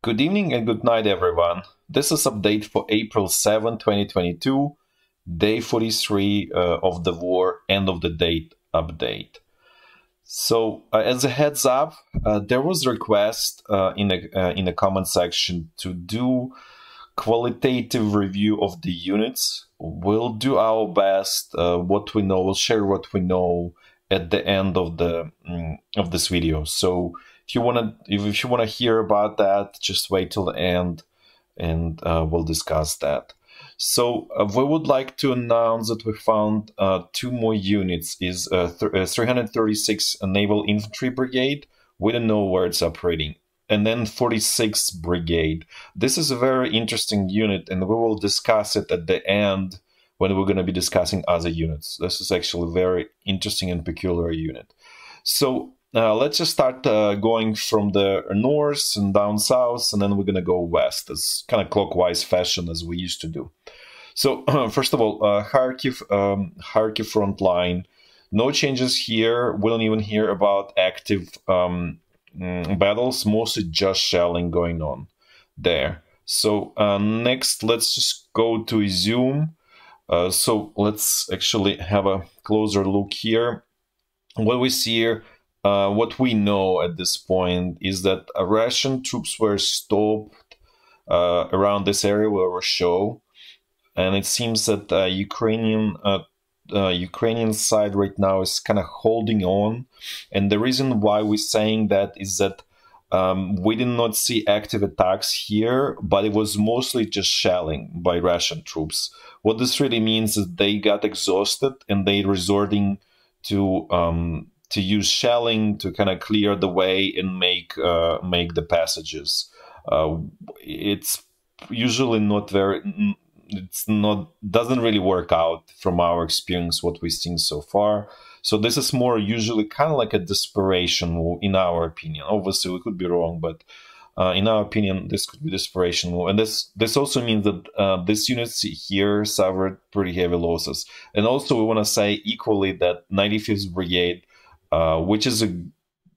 Good evening and good night, everyone. This is update for April 7, 2022, day 43 of the war, end of the date update. So, as a heads up, there was a request in the comment section to do qualitative review of the units. We'll do our best. What we know, we'll share what we know at the end of this video. So, if you wanna hear about that, just wait till the end, and we'll discuss that. So we would like to announce that we found two more units. Is 336 Naval Infantry Brigade. We don't know where it's operating, and then 46 Brigade. This is a very interesting unit, and we will discuss it at the end when we're going to be discussing other units. This is actually a very interesting and peculiar unit. So let's just start going from the north and down south, and then we're going to go west. It's kind of clockwise fashion as we used to do. So first of all, Kharkiv front line. No changes here. We don't even hear about active battles, mostly just shelling going on there. So next, let's just go to Izyum. So let's actually have a closer look here. What we see here, what we know at this point is that Russian troops were stopped around this area where we show, and it seems that Ukrainian side right now is kind of holding on. And the reason why we're saying that is that we did not see active attacks here, but it was mostly just shelling by Russian troops. What this really means is they got exhausted and they resorting to use shelling to kind of clear the way and make the passages. It's usually not very. Doesn't really work out from our experience what we've seen so far. So this is more usually kind of like a desperation move, in our opinion. Obviously, we could be wrong, but in our opinion, this could be desperation move. And this also means that this unit here suffered pretty heavy losses. And also, we want to say equally that 95th Brigade, which is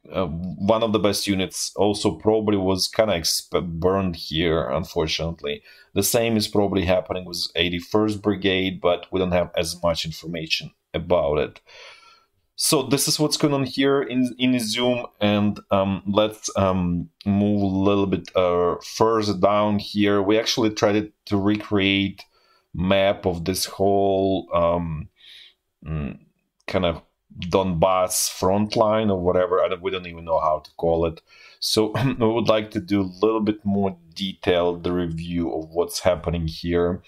one of the best units, also probably was kind of burned here, unfortunately. The same is probably happening with 81st Brigade, but we don't have as much information about it. So this is what's going on here in Izyum, and let's move a little bit further down here. We actually tried to recreate map of this whole kind of Donbass front line or whatever. We don't even know how to call it. So we would like to do a little bit more detailed review of what's happening here.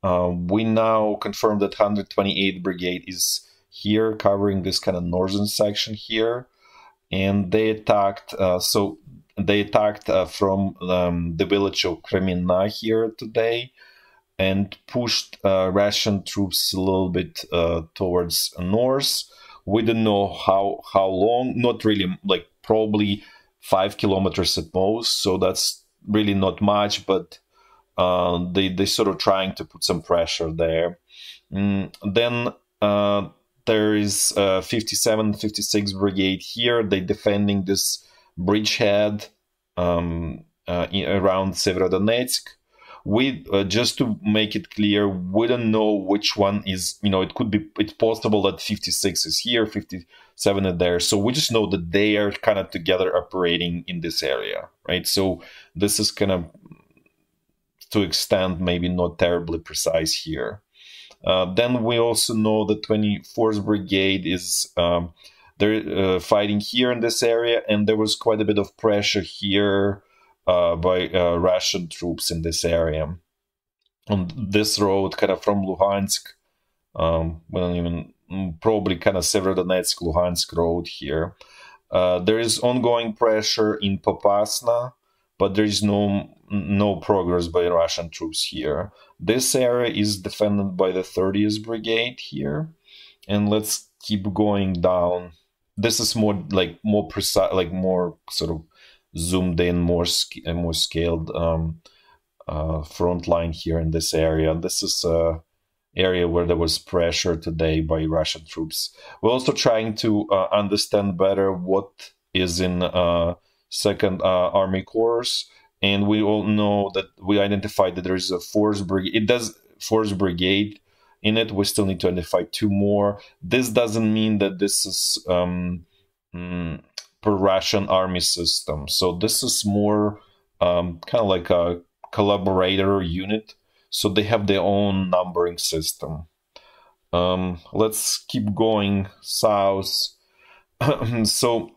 We now confirm that 128th Brigade is here, covering this kind of northern section here, and they attacked. From the village of Kremina here today, and pushed Russian troops a little bit towards north. We don't know how long. Not really, like probably 5 kilometers at most. So that's really not much, but they sort of trying to put some pressure there. Then there is 57, 56 Brigade here. They defending this bridgehead around Severodonetsk. We just to make it clear, we don't know which one is. It's possible that 56 is here, 57 is there. So we just know that they are kind of together operating in this area, right? So this is kind of, to extent, maybe not terribly precise here. Then we also know that 24th Brigade is they're fighting here in this area, and there was quite a bit of pressure here by Russian troops in this area. On this road, kind of from Lugansk, probably kind of Severodonetsk, Lugansk road here. There is ongoing pressure in Popasna, but there is no progress by Russian troops here. This area is defended by the 30th Brigade here, and let's keep going down. This is more precise, like more sort of zoomed in, more scaled front line here in this area. This is a area where there was pressure today by Russian troops. We're also trying to understand better what is in Second Army Corps, and we all know that we identified that there is a force brigade. It does force brigade in it. We still need to identify 2 more. This doesn't mean that this is per Russian army system. So this is more kind of like a collaborator unit. So they have their own numbering system. Let's keep going south. So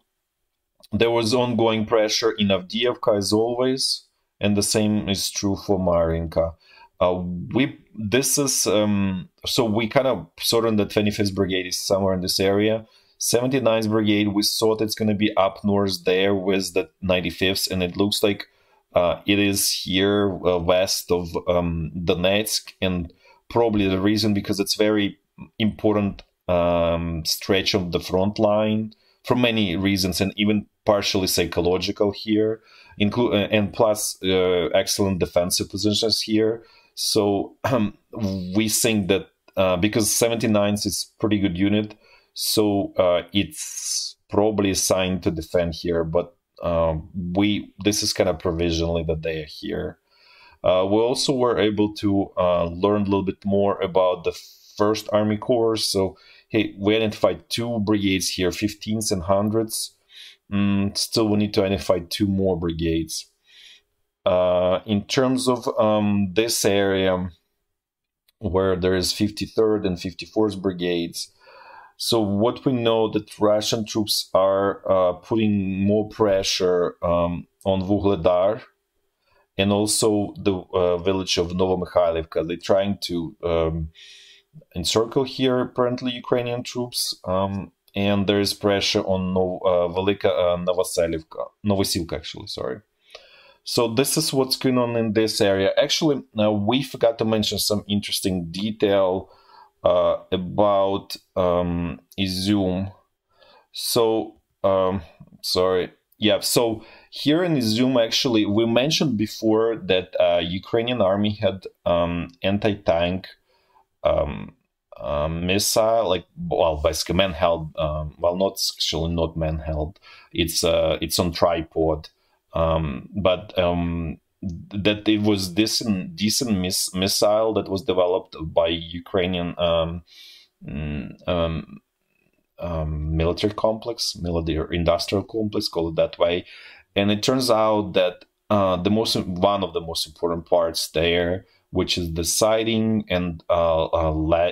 there was ongoing pressure in Avdiivka as always, and the same is true for Marinka. So we kind of sort of the 25th Brigade is somewhere in this area. 79th Brigade, we thought it's going to be up north there with the 95th, and it looks like it is here west of Donetsk, and probably the reason because it's very important stretch of the front line for many reasons, and even partially psychological here, and plus excellent defensive positions here. So we think that because 79th is pretty good unit, so it's probably assigned to defend here, but this is kind of provisionally that they are here. We also were able to learn a little bit more about the First Army Corps. So hey, we identified 2 brigades here, 15s and 100s. Still, we need to identify 2 more brigades. In terms of this area, where there is 53rd and 54th brigades, so what we know that Russian troops are putting more pressure on Vuhledar and also the village of Novomikhailivka. They're trying to encircle here, apparently, Ukrainian troops. And there is pressure on Novosilka, actually, sorry. So this is what's going on in this area. Actually, we forgot to mention some interesting detail about Izyum. So, sorry. Yeah, so here in Izyum, actually, we mentioned before that Ukrainian army had anti-tank missile, like, well, basically man-held, well, not actually not man-held, it's on tripod, but that it was decent missile that was developed by Ukrainian military industrial complex, call it that way. And it turns out that one of the most important parts there, which is the sighting and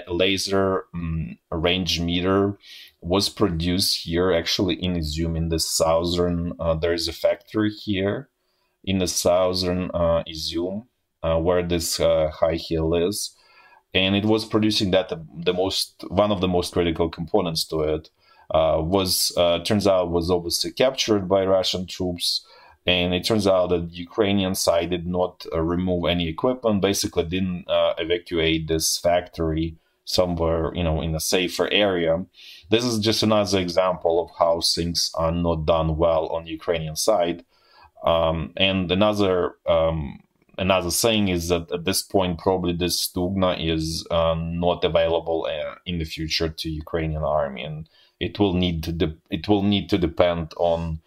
laser range meter, was produced here, actually in Izyum, in the southern. There is a factory here in the southern Izyum, where this high hill is, and it was producing that one of the most critical components to it. Turns out was obviously captured by Russian troops. And it turns out that the Ukrainian side did not remove any equipment, basically didn't evacuate this factory somewhere, in a safer area. This is just another example of how things are not done well on the Ukrainian side. And another thing is that at this point, probably this Stugna is not available in the future to Ukrainian army, and it will need to depend on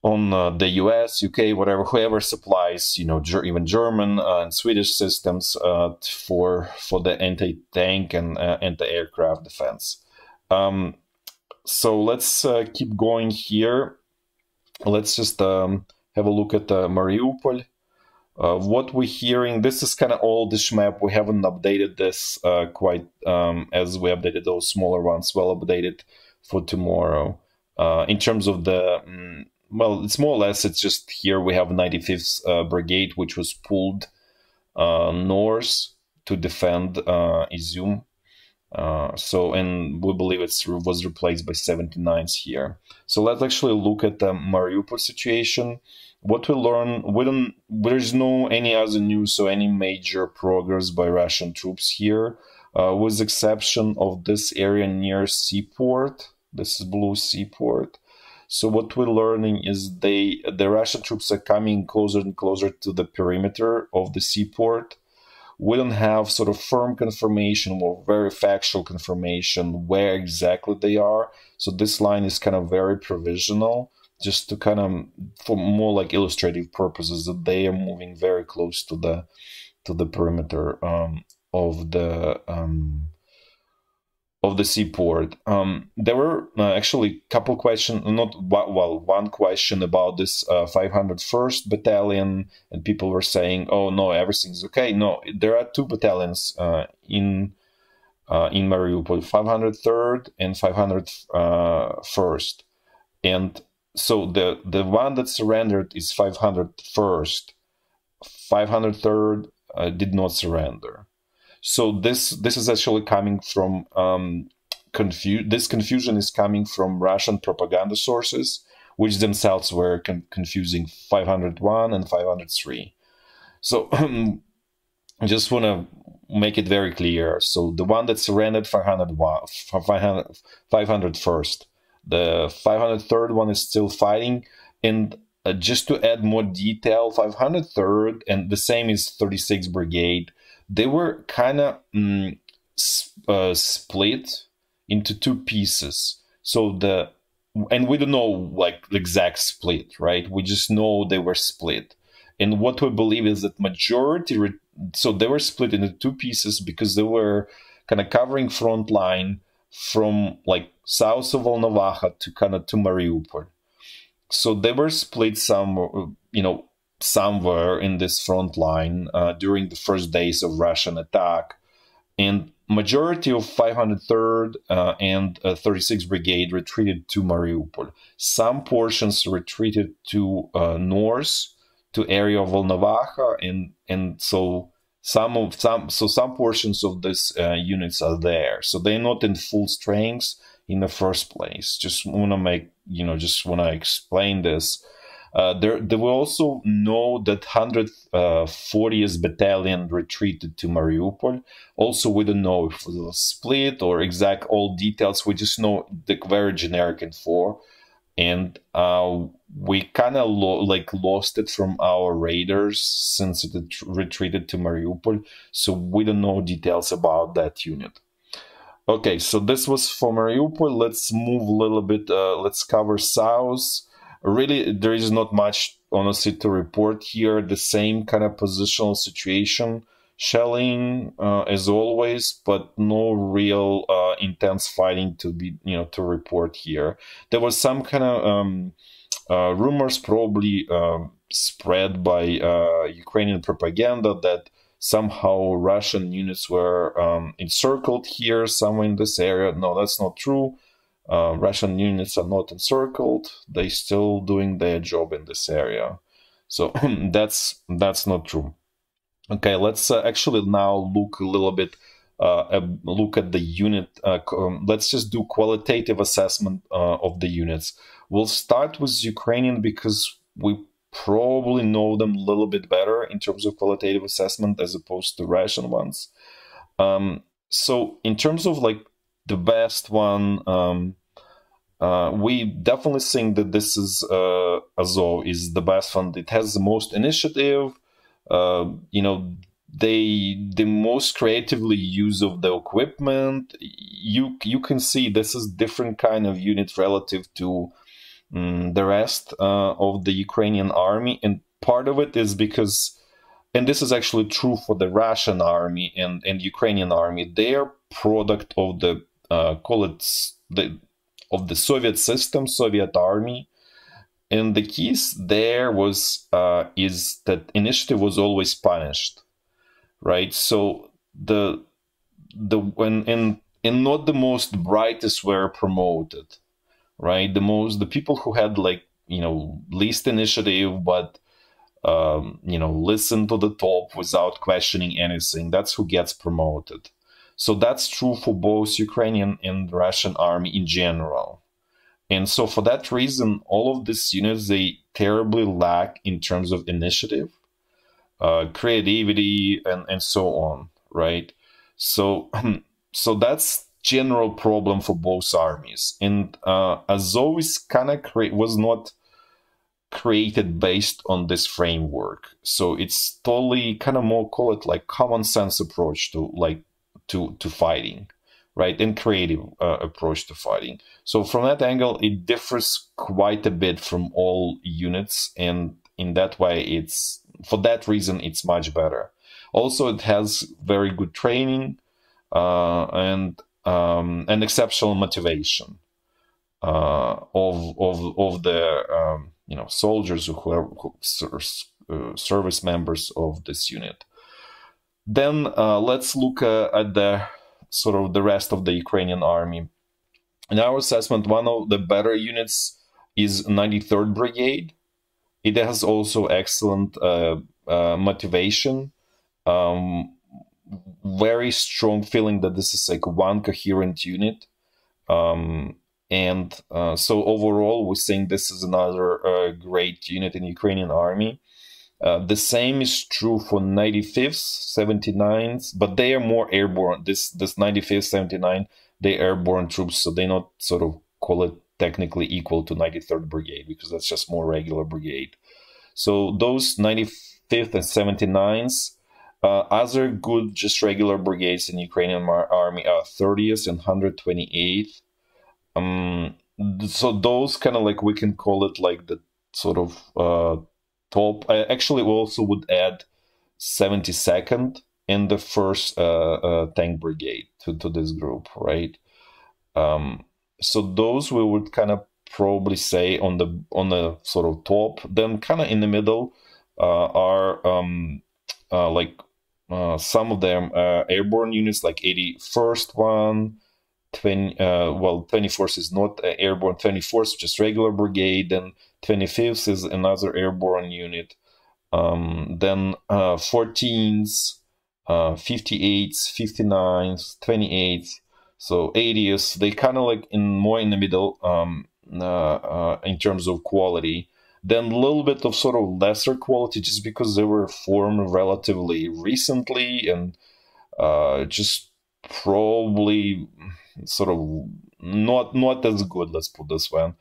the US, UK, whatever, whoever supplies, even German and Swedish systems for the anti-tank and anti-aircraft defense. So let's keep going here. Let's just have a look at Mariupol. What we're hearing, this is kind of oldish map. We haven't updated this quite as we updated those smaller ones. Well updated for tomorrow. In terms of the well, it's more or less, it's just here we have 95th Brigade, which was pulled north to defend Izyum. And we believe it was replaced by 79th here. So let's actually look at the Mariupol situation. What we learn, there's no any other news or any major progress by Russian troops here, with the exception of this area near Seaport. This is Blue Seaport. So what we're learning is the Russian troops are coming closer and closer to the perimeter of the seaport. We don't have sort of firm confirmation or very factual confirmation where exactly they are. So this line is kind of very provisional. just to kind of, for more like illustrative purposes, that they are moving very close to the perimeter of the seaport. There were actually a couple questions, one question about this 501st Battalion, and people were saying, "Oh no, everything's okay." No, there are two battalions in Mariupol, 503rd and 501st, and so the one that surrendered is 501st. 503rd did not surrender. So this is actually coming from this confusion is coming from Russian propaganda sources, which themselves were confusing 501 and 503. So I just want to make it very clear. So the one that surrendered 501st, the 503rd one is still fighting, and just to add more detail, 503rd and the same is 36th Brigade. They were kind of split into two pieces. So and we don't know like the exact split, right? We just know they were split. And what we believe is that majority, so they were split into two pieces because they were kind of covering front line from like south of Volnovakha to kind of to Mariupol. So they were split somewhere in this front line during the first days of Russian attack, and majority of 503rd and 36th Brigade retreated to Mariupol. Some portions retreated to north, to area of Volnovakha, and so some portions of this units are there. So they're not in full strength in the first place. Just want to explain this. There we also know that 140th Battalion retreated to Mariupol. Also, we don't know if it was split or exact all details. We just know the very generic info, and we kind of lost it from our radars since it retreated to Mariupol. So we don't know details about that unit. Okay, so this was for Mariupol. Let's move a little bit. Let's cover south. Really, there is not much, honestly, to report here. The same kind of positional situation, shelling as always, but no real intense fighting to report here. There was some kind of rumors, probably spread by Ukrainian propaganda, that somehow Russian units were encircled here, somewhere in this area. No, that's not true. Russian units are not encircled. They're still doing their job in this area. So that's not true. Okay, let's actually now look a little bit, look at the unit. Let's just do qualitative assessment of the units. We'll start with Ukrainian because we probably know them a little bit better in terms of qualitative assessment as opposed to Russian ones. So in terms of like the best one, we definitely think that this is Azov is the best one. It has the most initiative. They most creatively use of the equipment. You can see this is different kind of unit relative to the rest of the Ukrainian army, and part of it is because, and this is actually true for the Russian army and Ukrainian army, they are product of the of the Soviet system, Soviet army, and the keys there is that initiative was always punished, right? So and not the most brightest were promoted, right? The people who had least initiative, but listen to the top without questioning anything, that's who gets promoted. So that's true for both Ukrainian and Russian army in general. And so for that reason, all of these units, they terribly lack in terms of initiative, creativity, and so on, right? So, so that's general problem for both armies. And Azov is was not created based on this framework. So it's totally kind of more, call it like common sense approach to fighting, right, and creative approach to fighting. So from that angle, it differs quite a bit from all units, and in that way, for that reason, it's much better. Also, it has very good training and exceptional motivation of the soldiers who are service members of this unit. Then let's look at the sort of the rest of the Ukrainian army. In our assessment, one of the better units is 93rd Brigade. It has also excellent motivation, very strong feeling that this is like one coherent unit. So overall, we're saying this is another great unit in the Ukrainian army. The same is true for 95th, 79th, but they are more airborne. This 95th, 79, they airborne troops, so they not sort of call it technically equal to 93rd Brigade, because that's just more regular brigade. So those 95th and 79th, other good just regular brigades in Ukrainian army are 30th and 128th. So those kind of like, we can call it like the sort of top. I actually also would add 72nd and the first tank brigade to this group, right? So those we would kind of probably say on the sort of top. Then kind of in the middle are some of them airborne units, like 81st one, 24th is not airborne, 24th just regular brigade, and 25th is another airborne unit. Then 14th, 58th, 59th, 28th, so 80th, they kind of like more in the middle in terms of quality. Then a little bit of sort of lesser quality, just because they were formed relatively recently and just probably sort of not as good, let's put this way,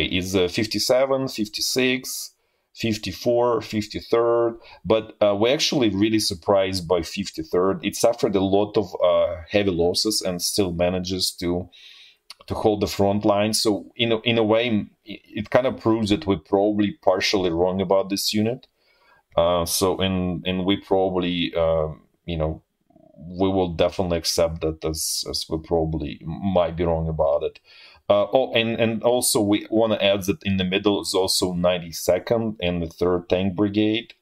is 57, 56, 54, 53rd, but we're actually really surprised by 53rd. It suffered a lot of heavy losses and still manages to hold the front line. So in a way, it kind of proves that we're probably partially wrong about this unit. And we probably we will definitely accept that as we probably might be wrong about it. And also we want to add that in the middle is also 92nd and the 3rd Tank Brigade,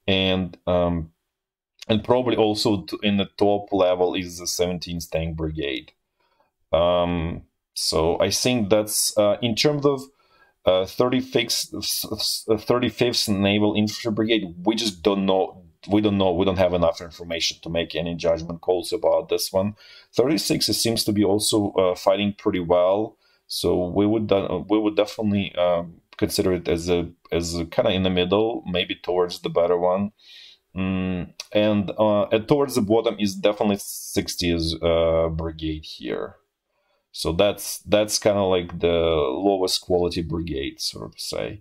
and probably also in the top level is the 17th Tank Brigade. So I think that's in terms of 35th Naval Infantry Brigade. We just don't know. We don't have enough information to make any judgment calls about this one. 36 seems to be also fighting pretty well, so we would definitely consider it as a kind of in the middle, maybe towards the better one. And towards the bottom is definitely 60th Brigade here. So that's kind of like the lowest quality brigade, sort of say.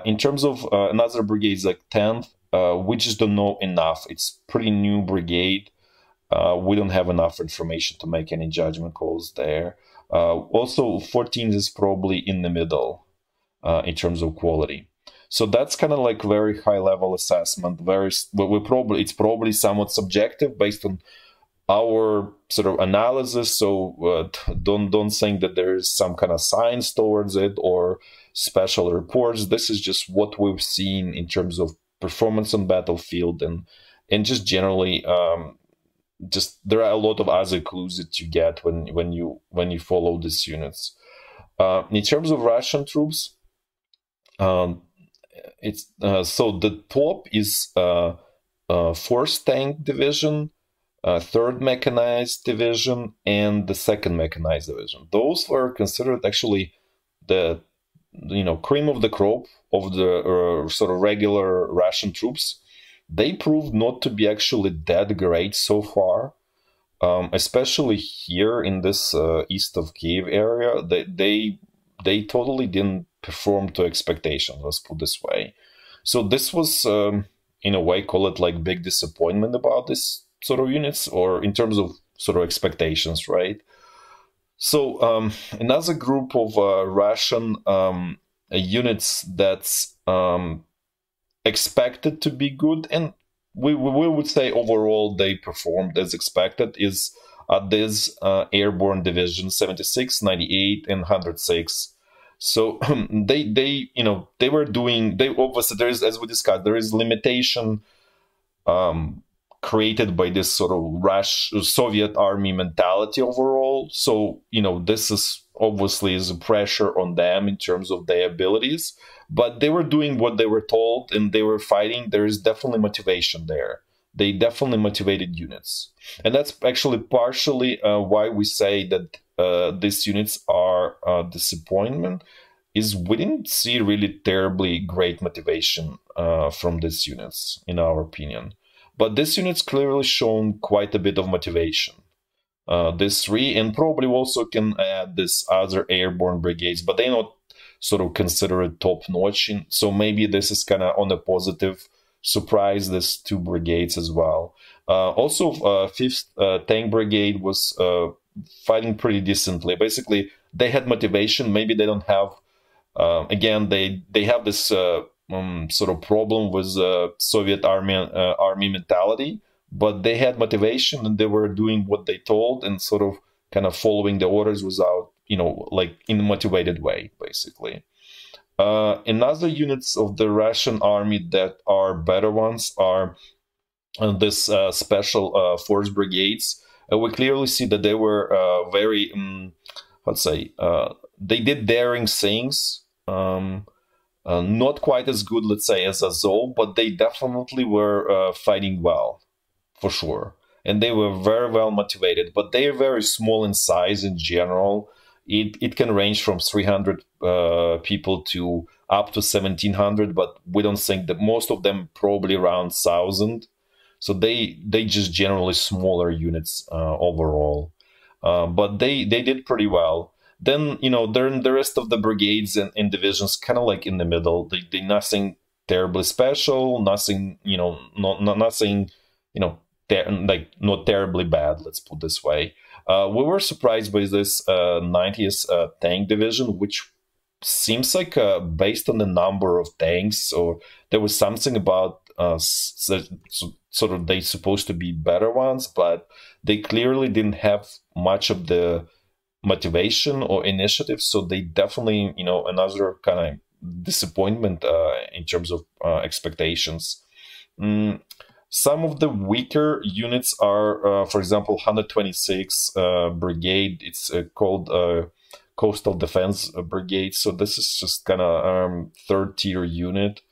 In terms of another brigades like 10th. We just don't know enough. It's pretty new brigade. We don't have enough information to make any judgment calls there. Also, 14th is probably in the middle in terms of quality. So that's kind of like very high level assessment. It's probably somewhat subjective based on our sort of analysis. So don't think that there is some kind of science towards it or special reports. This is just what we've seen in terms of performance on battlefield, and just generally just there are a lot of other clues that you get when you follow these units. In terms of Russian troops, it's so the top is 4th Tank Division, 3rd Mechanized Division, and the 2nd Mechanized Division. Those were considered actually the cream of the crop of the sort of regular Russian troops. They proved not to be actually that great so far, especially here in this east of Kiev area. They totally didn't perform to expectations, let's put this way. So this was, in a way, call it like big disappointment about this sort of units, or in terms of sort of expectations, right? So another group of Russian units that's expected to be good, and we would say overall they performed as expected, is this airborne division 76, 98, and 106. So they were doing, they obviously, there is, as we discussed, there is limitation created by this sort of Soviet army mentality overall. So, this is obviously is a pressure on them in terms of their abilities, but they were doing what they were told and they were fighting. There is definitely motivation there. They definitely motivated units. And that's actually partially why we say that these units are disappointment, is we didn't see really terribly great motivation from these units, in our opinion. But these units clearly shown quite a bit of motivation. These three, and probably also can add this other airborne brigades, but they're not sort of considered top-notch. So maybe this is kind of on a positive surprise, these two brigades as well. Also, 5th Tank Brigade was fighting pretty decently. Basically, they had motivation. Maybe they don't have, again, they have this sort of problem with Soviet army mentality, but they had motivation and they were doing what they told and sort of kind of following the orders without, like in a motivated way, basically. Another units of the Russian army that are better ones are this special force brigades. We clearly see that they were very, let's say, they did daring things. Not quite as good, let's say, as Azov, but they definitely were fighting well, for sure. And they were very well motivated, but they are very small in size in general. It can range from 300 people to up to 1,700, but we don't think that most of them probably around 1,000. So they just generally smaller units overall. But they did pretty well. Then, the rest of the brigades and divisions kind of like in the middle. They nothing terribly special, nothing, nothing, like not terribly bad, let's put this way. We were surprised by this 90th Tank Division, which seems like based on the number of tanks, or there was something about sort of they supposed to be better ones, but they clearly didn't have much of the motivation or initiative, so they definitely, another kind of disappointment in terms of expectations. Some of the weaker units are, for example, 126 Brigade. It's called Coastal Defense Brigade. So this is just kind of third tier unit.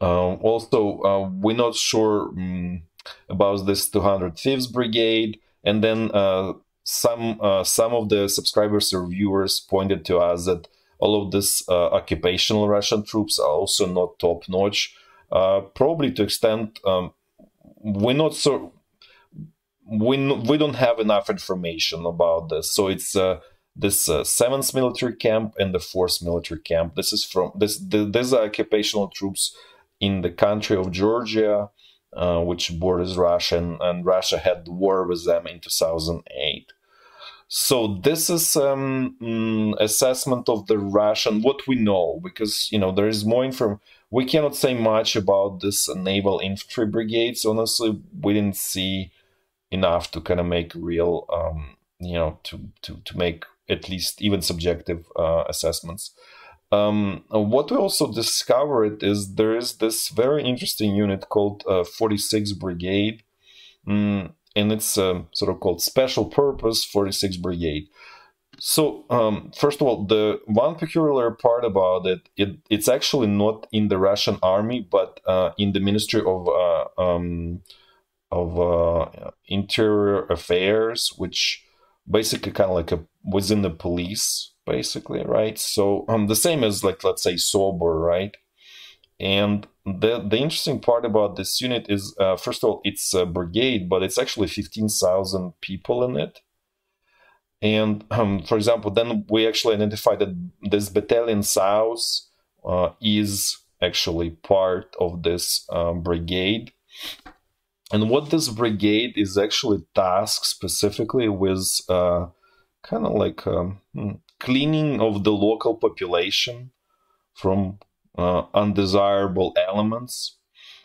Also, we're not sure about this 205th Brigade. And then some of the subscribers or viewers pointed to us that all of this occupational Russian troops are also not top-notch. Probably to extent we don't have enough information about this. So it's this 7th military camp and the 4th military camp. This is from these are occupational troops in the country of Georgia, which borders Russia, and Russia had war with them in 2008. So this is assessment of the Russian, what we know, because there is more information. We cannot say much about this naval infantry brigades. Honestly, we didn't see enough to kind of make real, to make at least even subjective assessments. What we also discovered is there is this very interesting unit called 46 Brigade, and it's sort of called Special Purpose 46 Brigade. So, first of all, the one peculiar part about it's actually not in the Russian army, but in the Ministry of Interior Affairs, which basically kind of like within the police, basically, right? So the same as, like, let's say SOBR, right? And the interesting part about this unit is, first of all, it's a brigade, but it's actually 15,000 people in it. And for example, then we actually identified that this battalion South is actually part of this brigade. And what this brigade is actually tasked specifically with kind of like cleaning of the local population from undesirable elements.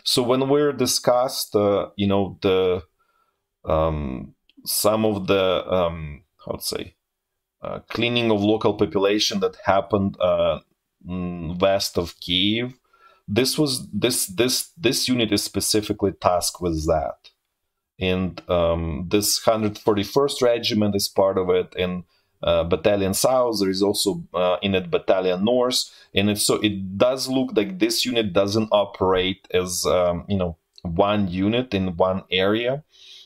So when we're discussed, the some of the how to say cleaning of local population that happened west of Kiev, this unit is specifically tasked with that. And this 141st Regiment is part of it, and Battalion South. There is also in it Battalion North, and it does look like this unit doesn't operate as one unit in one area,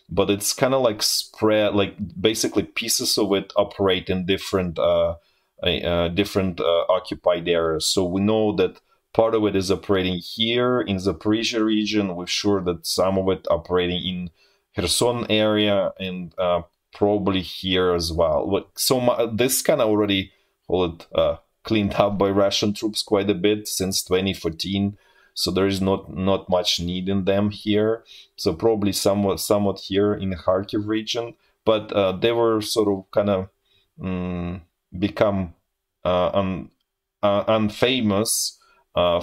but it's kind of like spread, like basically pieces of it operate in different occupied areas. So we know that part of it is operating here in the Zaporizhia region. We're sure that some of it operating in Kherson area, and probably here as well. So this kind of already cleaned up by Russian troops quite a bit since 2014. So there is not much need in them here. So probably somewhat here in the Kharkiv region, but they were sort of kind of become unfamous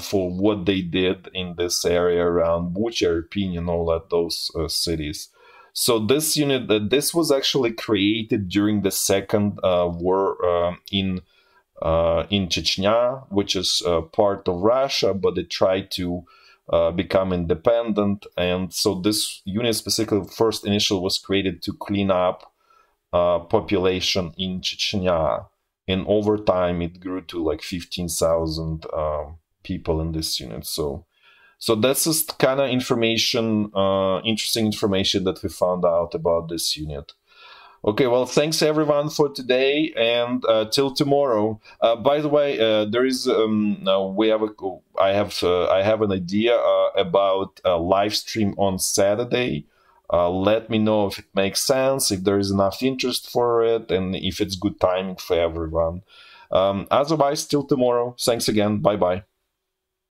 for what they did in this area around Bucha, Irpin, and all that those cities. So this unit, this was actually created during the second war in Chechnya, which is part of Russia, but it tried to become independent. And so this unit specifically first initially was created to clean up population in Chechnya. And over time, it grew to like 15,000 people in this unit. So that's just kind of information, interesting information that we found out about this unit. Okay, well, thanks everyone for today, and till tomorrow. By the way, there is I have an idea about a live stream on Saturday. Let me know if it makes sense, if there is enough interest for it, and if it's good timing for everyone. Otherwise, till tomorrow. Thanks again. Bye bye.